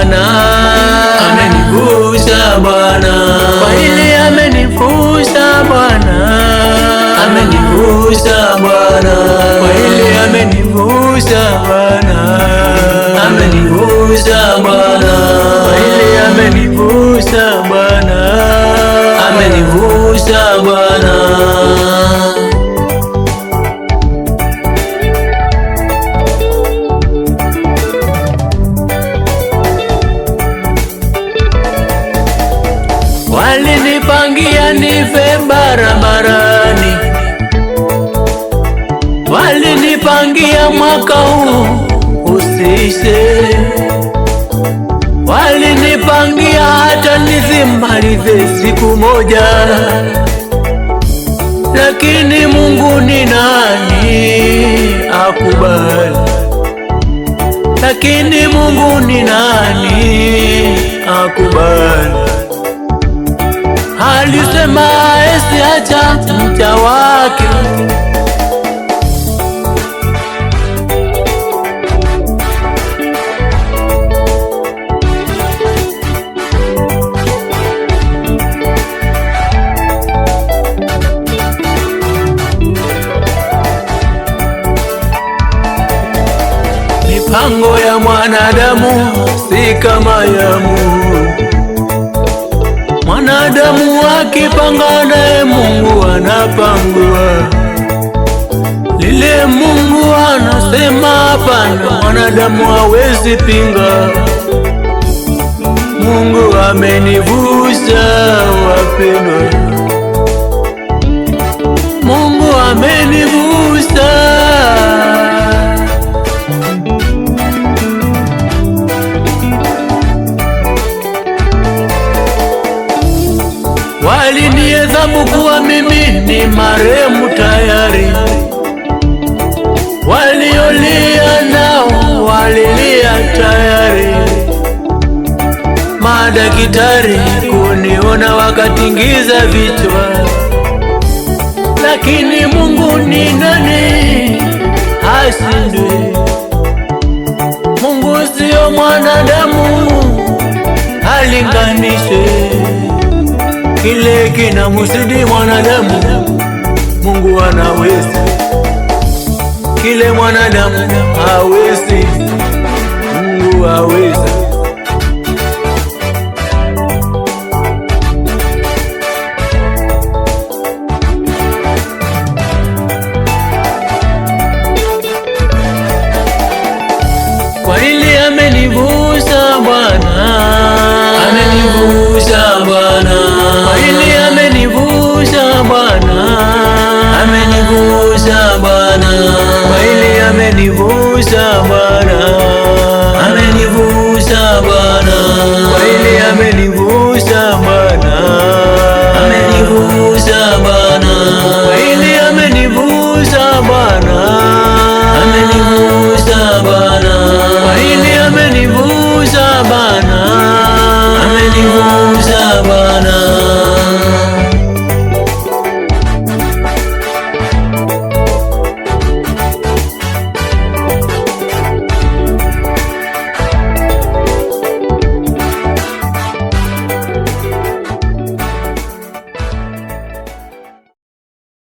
Bwana, amenivusha Bwana, kwa hili amenivusha Bwana, amenivusha Bwana, kwa hili amenivusha Bwana, amenivusha Bwana, kwa hili amenivusha Bwana, amenivusha Bwana. Walinipangia nife barabarani, walinipangia mwaka huu usiishe, walinipangia hata nisimalize siku moja. Lakini Mungu ni nani akubali? Lakini Mungu ni nani akubali? Alisema asiacha mja wake, mipango ya mwanadamu si kama ya Mungu. Mwanadamu akipanga naye Mungu anapangua. Lile Mungu anasema hapana, mwanadamu hawezi pinga. Mungu amenivusha wapendwa, Mungu amenivusha. Walinihesabu kuwa mimi ni marehemu tayari, waliolia nao walilia tayari. Madaktari kuniona wakatingiza vichwa, lakini Mungu ni nani ashindwe? Mungu sio mwanadamu alinganishe kile kinamsidi mwanadamu. Mungu anaweza kile mwanadamu hawezi, Mungu aweza. Kwa hili amenivusha Bwana, amenivusha Bwana, kwa hili amenivusha Bwana, amenivusha Bwana, kwa hili amenivusha Bwana, amenivusha Bwana, kwa hili amenivusha Bwana, amenivusha Bwana, kwa